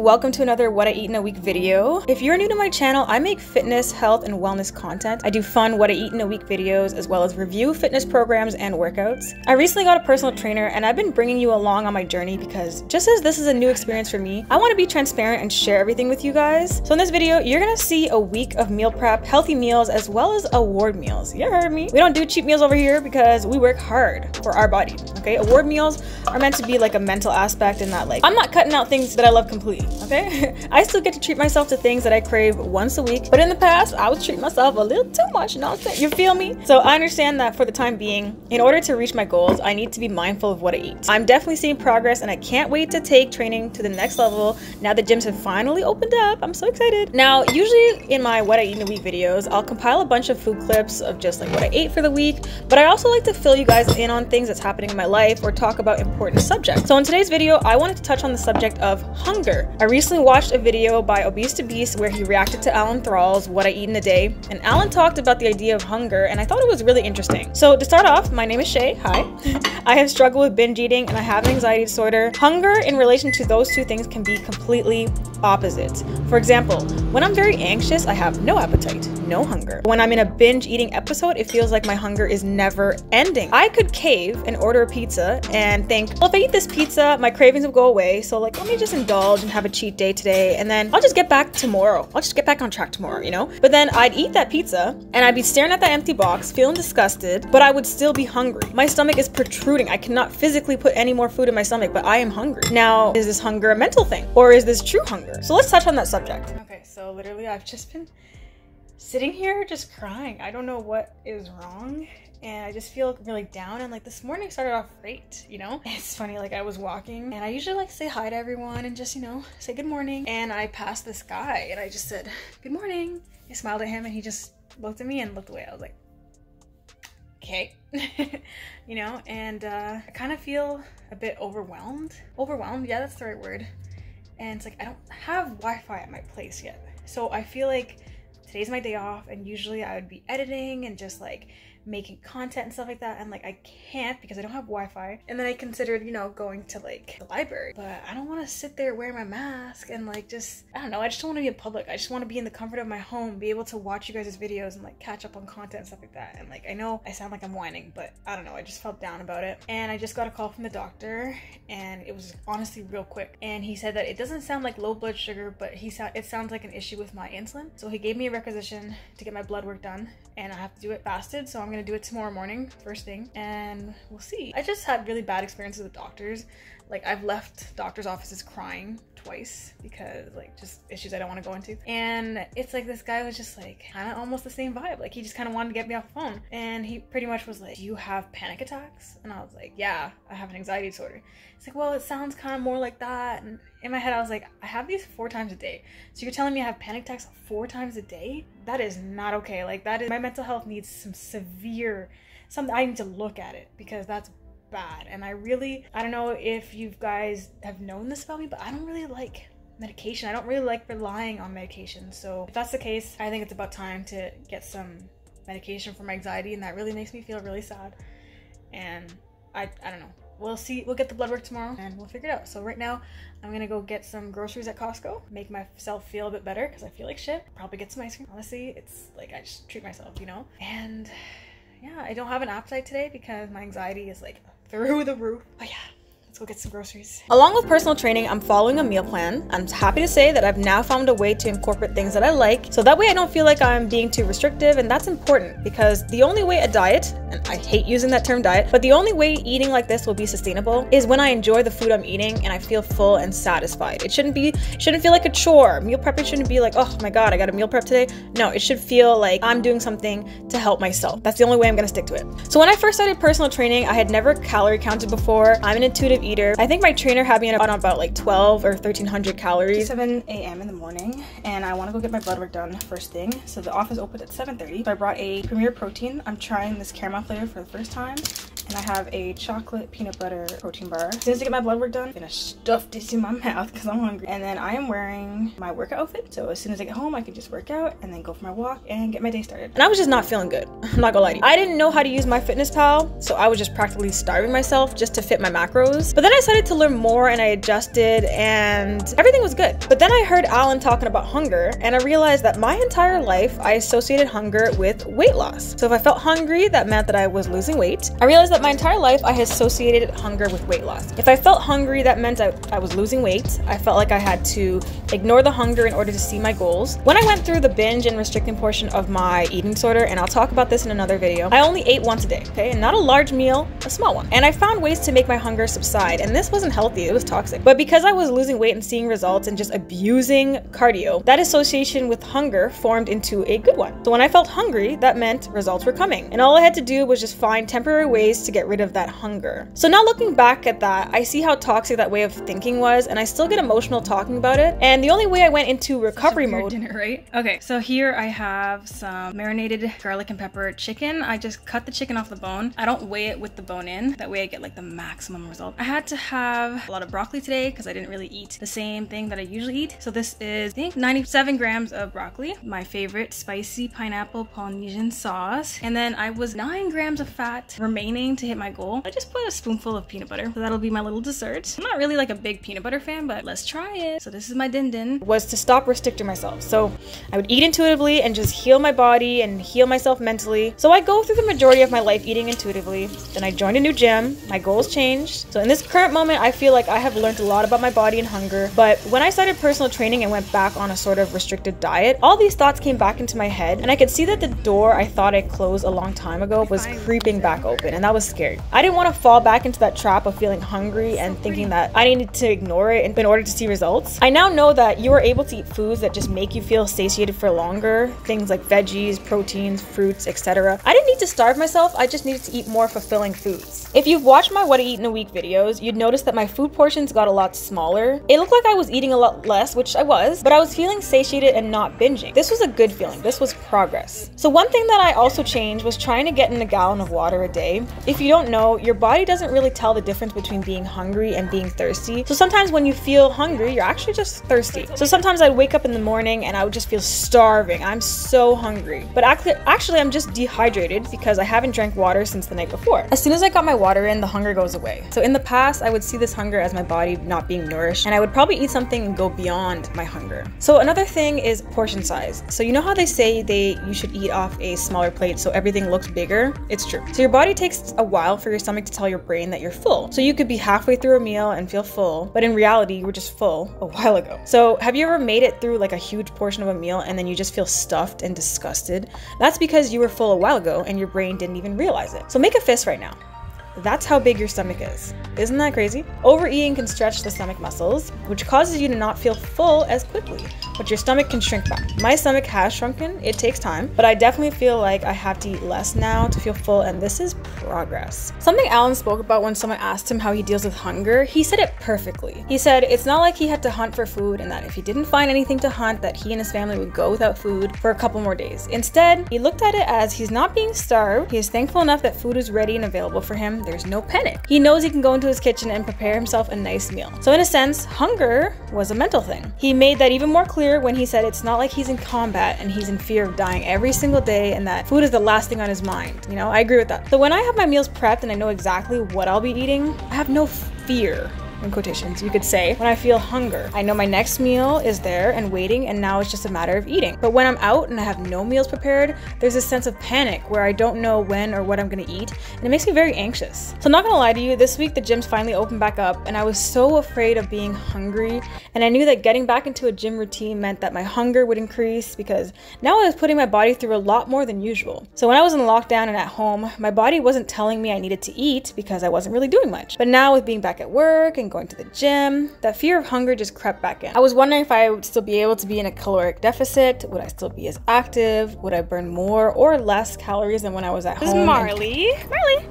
welcome to another What I Eat in a Week video. If you're new to my channel, I make fitness, health, and wellness content. I do fun What I Eat in a Week videos, as well as review fitness programs and workouts. I recently got a personal trainer, and I've been bringing you along on my journey because just as this is a new experience for me, I want to be transparent and share everything with you guys. So in this video, you're gonna see a week of meal prep, healthy meals, as well as award meals. You heard me. We don't do cheap meals over here because we work hard for our body, okay? Award meals are meant to be like a mental aspect, and that like, I'm not cutting out things that I love completely, okay? I still get to treat myself to things that I crave once a week, but in the past, I was treating myself a little too much, you know what I'm saying? You feel me? So I understand that for the time being, in order to reach my goals, I need to be mindful of what I eat. I'm definitely seeing progress, and I can't wait to take training to the next level now the gyms have finally opened up. I'm so excited. Now, usually in my What I Eat in a Week videos, I'll compile a bunch of food clips of just like what I ate for the week, but I also like to fill you guys in on things that's happening in my life or talk about important subjects. So in today's video, I wanted to touch on the subject of hunger. I recently watched a video by Obese to Beast where he reacted to Alan Thrall's What I Eat in a Day, and Alan talked about the idea of hunger, and I thought it was really interesting. So to start off, my name is Shay. Hi. I have struggled with binge eating and I have an anxiety disorder. Hunger in relation to those two things can be completely opposites. For example, when I'm very anxious, I have no appetite, no hunger. When I'm in a binge eating episode, it feels like my hunger is never ending. I could cave and order a pizza and think, well, if I eat this pizza, my cravings will go away. So like, let me just indulge and have a cheat day today, and then I'll just get back tomorrow. I'll just get back on track tomorrow, you know? But then I'd eat that pizza and I'd be staring at that empty box, feeling disgusted, but I would still be hungry. My stomach is protruding. I cannot physically put any more food in my stomach, but I am hungry. Now, is this hunger a mental thing, or is this true hunger? So let's touch on that subject. Okay, so literally I've just been sitting here just crying. I don't know what is wrong, and I just feel really down, and like this morning started off great, you know? It's funny, like I was walking and I usually like to say hi to everyone and just, you know, say good morning, and I passed this guy and I just said good morning. I smiled at him and he just looked at me and looked away. I was like, okay. You know, and I kind of feel a bit overwhelmed. Yeah, that's the right word. And it's like, I don't have Wi-Fi at my place yet. So I feel like today's my day off, and usually I would be editing and just like making content and stuff like that, and like I can't because I don't have Wi-Fi. And then I considered, you know, going to like the library, but I don't want to sit there wearing my mask and like just, I don't know, I just don't want to be in public. I just want to be in the comfort of my home, be able to watch you guys' videos and like catch up on content and stuff like that. And like, I know I sound like I'm whining, but I don't know, I just felt down about it. And I just got a call from the doctor, and it was honestly real quick, and he said that it doesn't sound like low blood sugar, but it sounds like an issue with my insulin. So he gave me a requisition to get my blood work done, and I have to do it fasted, so I'm gonna do it tomorrow morning first thing, and we'll see. I just had really bad experiences with doctors. Like, I've left doctors' offices crying twice because like just issues I don't want to go into, and it's like this guy was just like kind of almost the same vibe. Like, he just kind of wanted to get me off the phone, and he pretty much was like, do you have panic attacks? And I was like, yeah, I have an anxiety disorder. It's like, well, it sounds kind of more like that. And in my head I was like, I have these 4 times a day, so you're telling me I have panic attacks 4 times a day? That is not okay. Like, that is, my mental health needs some severe, something, I need to look at it because that's bad. And I don't know if you guys have known this about me, but I don't really like medication. I don't really like relying on medication. So if that's the case, I think it's about time to get some medication for my anxiety, and that really makes me feel really sad. And I don't know. We'll see. We'll get the blood work tomorrow and we'll figure it out. So right now I'm gonna go get some groceries at Costco, make myself feel a bit better because I feel like shit. Probably get some ice cream. Honestly, it's like I just treat myself, you know? And yeah, I don't have an appetite today because my anxiety is like through the roof. But yeah, let's go get some groceries. Along with personal training, I'm following a meal plan. I'm happy to say that I've now found a way to incorporate things that I like, so that way I don't feel like I'm being too restrictive, and that's important because the only way a diet, and I hate using that term diet, but the only way eating like this will be sustainable is when I enjoy the food I'm eating and I feel full and satisfied. It shouldn't feel like a chore. Meal prepping shouldn't be like, oh my god, I got a meal prep today. No, it should feel like I'm doing something to help myself. That's the only way I'm gonna stick to it. So when I first started personal training, I had never calorie counted before. I'm an intuitive eater. I think my trainer had me on about like 12 or 1300 calories. 7 a.m. in the morning, and I want to go get my blood work done first thing. So the office opened at 7:30. So I brought a Premier protein. I'm trying this caramel flavor for the first time, And I have a chocolate peanut butter protein bar. As soon as I get my blood work done, I'm gonna stuff this in my mouth because I'm hungry. And then I am wearing my workout outfit. So as soon as I get home, I can just work out and then go for my walk and get my day started. And I was just not feeling good. I'm not gonna lie to you. I didn't know how to use MyFitnessPal, so I was just practically starving myself just to fit my macros. But then I started to learn more and I adjusted and everything was good. But then I heard Alan talking about hunger and I realized that my entire life I associated hunger with weight loss. So if I felt hungry, that meant that I was losing weight. I realized that my entire life I associated hunger with weight loss. If I felt hungry, that meant I was losing weight. I felt like I had to ignore the hunger in order to see my goals. When I went through the binge and restricting portion of my eating disorder, and I'll talk about this in another video, I only ate once a day, okay? And not a large meal, a small one. And I found ways to make my hunger subside, and this wasn't healthy, it was toxic. But because I was losing weight and seeing results and just abusing cardio, that association with hunger formed into a good one. So when I felt hungry, that meant results were coming. And all I had to do was just find temporary ways to get rid of that hunger. So now looking back at that, I see how toxic that way of thinking was, and I still get emotional talking about it. And the only way I went into recovery mode— dinner, right? Okay, so here I have some marinated garlic and pepper chicken. I just cut the chicken off the bone. I don't weigh it with the bone in. That way I get like the maximum result. I had to have a lot of broccoli today because I didn't really eat the same thing that I usually eat. So this is, I think, 97 grams of broccoli, my favorite spicy pineapple Polynesian sauce, and then I was 9 grams of fat remaining to hit my goal. I just put a spoonful of peanut butter, so that'll be my little dessert. I'm not really like a big peanut butter fan, but let's try it. So this is my din din. Was to stop restricting myself. So I would eat intuitively and just heal my body and heal myself mentally. So I go through the majority of my life eating intuitively. Then I joined a new gym. My goals changed. So in this current moment, I feel like I have learned a lot about my body and hunger. But when I started personal training and went back on a sort of restricted diet, all these thoughts came back into my head, and I could see that the door I thought I closed a long time ago was creeping back open, and that was scary. I didn't want to fall back into that trap of feeling hungry and thinking that I needed to ignore it in order to see results. I now know that you are able to eat foods that just make you feel satiated for longer, things like veggies, proteins, fruits, etc. I didn't need to starve myself, I just needed to eat more fulfilling foods. If you've watched my What I Eat in a Week videos, you'd notice that my food portions got a lot smaller. It looked like I was eating a lot less, which I was, but I was feeling satiated and not binging. This was a good feeling. This was progress. So one thing that I also changed was trying to get in a gallon of water a day. If you don't know, your body doesn't really tell the difference between being hungry and being thirsty. So sometimes when you feel hungry, you're actually just thirsty. So sometimes I'd wake up in the morning and I would just feel starving. I'm so hungry. But actually I'm just dehydrated because I haven't drank water since the night before. As soon as I got my water in, the hunger goes away. So in the past, I would see this hunger as my body not being nourished, and I would probably eat something and go beyond my hunger. So another thing is portion size. So you know how they say you should eat off a smaller plate so everything looks bigger? It's true. So your body takes a while for your stomach to tell your brain that you're full. So you could be halfway through a meal and feel full, but in reality, you were just full a while ago. So have you ever made it through like a huge portion of a meal and then you just feel stuffed and disgusted? That's because you were full a while ago and your brain didn't even realize it. So make a fist right now. That's how big your stomach is. Isn't that crazy? Overeating can stretch the stomach muscles, which causes you to not feel full as quickly, but your stomach can shrink back. My stomach has shrunken, it takes time, but I definitely feel like I have to eat less now to feel full, and this is progress. Something Alan spoke about when someone asked him how he deals with hunger, he said it perfectly. He said it's not like he had to hunt for food and that if he didn't find anything to hunt, that he and his family would go without food for a couple more days. Instead, he looked at it as he's not being starved, he is thankful enough that food is ready and available for him. There's no panic. He knows he can go into his kitchen and prepare himself a nice meal. So in a sense, hunger was a mental thing. He made that even more clear when he said it's not like he's in combat and he's in fear of dying every single day and that food is the last thing on his mind. You know, I agree with that. So when I have my meals prepped and I know exactly what I'll be eating, I have no fear, in quotations, you could say, when I feel hunger. I know my next meal is there and waiting, and now it's just a matter of eating. But when I'm out and I have no meals prepared, there's this sense of panic where I don't know when or what I'm gonna eat, and it makes me very anxious. So I'm not gonna lie to you, this week the gyms finally opened back up, and I was so afraid of being hungry, and I knew that getting back into a gym routine meant that my hunger would increase because now I was putting my body through a lot more than usual. So when I was in lockdown and at home, my body wasn't telling me I needed to eat because I wasn't really doing much. But now with being back at work and going to the gym, that fear of hunger just crept back in. I was wondering if I would still be able to be in a caloric deficit. Would I still be as active? Would I burn more or less calories than when I was at home? This is Marley. Marley!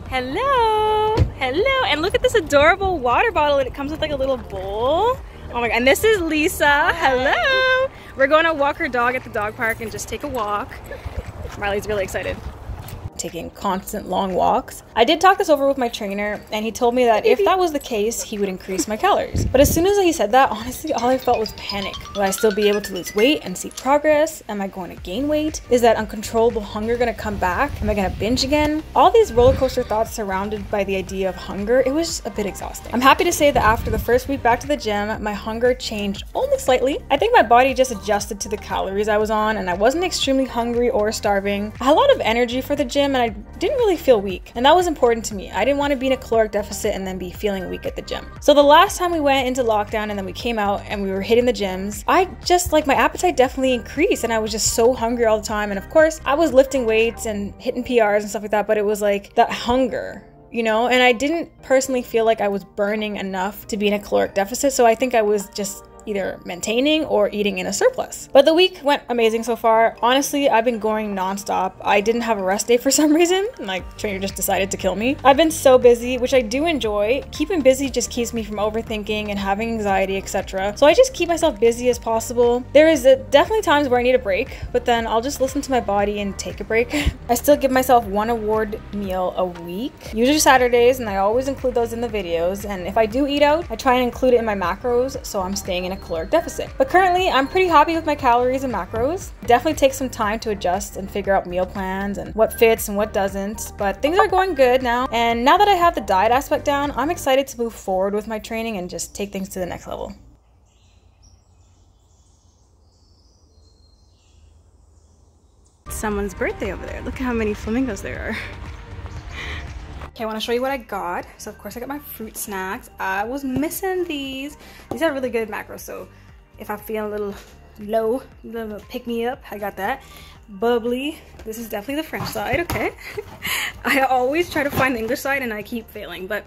Hello! Hello! And look at this adorable water bottle, and it comes with like a little bowl. Oh my god, and this is Lisa. Hello! We're going to walk her dog at the dog park and just take a walk. Marley's really excited. taking constant long walks. I did talk this over with my trainer, and he told me that if that was the case, he would increase my calories. But as soon as he said that, honestly, all I felt was panic. Will I still be able to lose weight and see progress? Am I going to gain weight? Is that uncontrollable hunger gonna come back? Am I gonna binge again? All these roller coaster thoughts surrounded by the idea of hunger, it was a bit exhausting. I'm happy to say that after the first week back to the gym, my hunger changed only slightly. I think my body just adjusted to the calories I was on, and I wasn't extremely hungry or starving. I had a lot of energy for the gym, and I didn't really feel weak, and that was important to me. I didn't want to be in a caloric deficit and then be feeling weak at the gym. So the last time we went into lockdown and then we came out and we were hitting the gyms, I just like my appetite definitely increased, and I was just so hungry all the time. And of course I was lifting weights and hitting PRs and stuff like that, but it was like that hunger, you know, and I didn't personally feel like I was burning enough to be in a caloric deficit. So I think I was just either maintaining or eating in a surplus. But the week went amazing so far. Honestly, I've been going nonstop. I didn't have a rest day for some reason. My trainer just decided to kill me. I've been so busy, which I do enjoy. Keeping busy just keeps me from overthinking and having anxiety, etc. So I just keep myself busy as possible. There is definitely times where I need a break, but then I'll just listen to my body and take a break. I still give myself one award meal a week, usually Saturdays, and I always include those in the videos. And if I do eat out, I try and include it in my macros, so I'm staying in a caloric deficit. But currently I'm pretty happy with my calories and macros. It definitely takes some time to adjust and figure out meal plans and what fits and what doesn't, but things are going good now. And now that I have the diet aspect down, I'm excited to move forward with my training and just take things to the next level. Someone's birthday over there. Look at how many flamingos there are. Okay, I want to show you what I got. So of course I got my fruit snacks. I was missing these. These are really good macros, so if I'm feeling a little low, a little pick me up, I got that. Bubbly. This is definitely the French side, okay? I always try to find the English side and I keep failing, but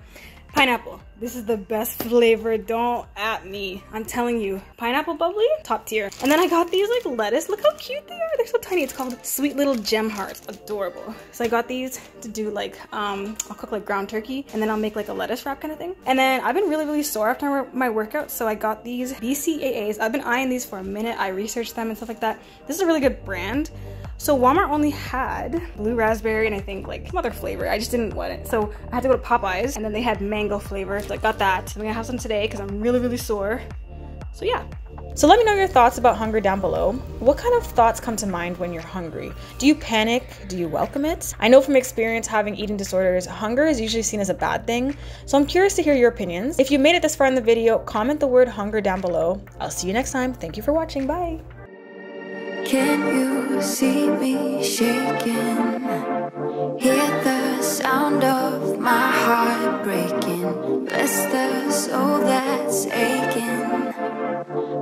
pineapple. This is the best flavor. Don't at me. I'm telling you. Pineapple bubbly, top tier. And then I got these like lettuce. Look how cute they are. They're so tiny. It's called Sweet Little Gem Hearts. Adorable. So I got these to do like, I'll cook like ground turkey and then I'll make like a lettuce wrap kind of thing. And then I've been really sore after my workout. So I got these BCAAs. I've been eyeing these for a minute. I researched them and stuff like that. This is a really good brand. So Walmart only had blue raspberry and I think like some other flavor. I just didn't want it. So I had to go to Popeyes and then they had mango flavor. So I got that. I'm gonna have some today because I'm really sore. So yeah. So let me know your thoughts about hunger down below. What kind of thoughts come to mind when you're hungry? Do you panic? Do you welcome it? I know from experience having eating disorders, hunger is usually seen as a bad thing. So I'm curious to hear your opinions. If you made it this far in the video, comment the word hunger down below. I'll see you next time. Thank you for watching. Bye. Can you see me shaking? Hear the sound of my heart breaking. Bless the soul that's aching,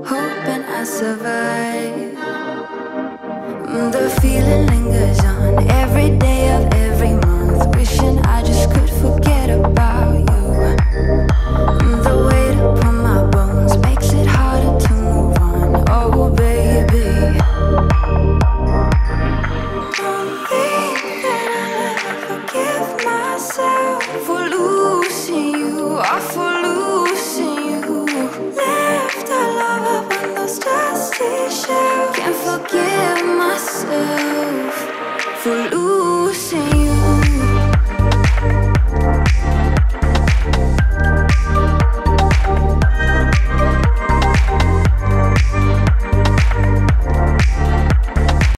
hoping I survive. The feeling lingers on every day of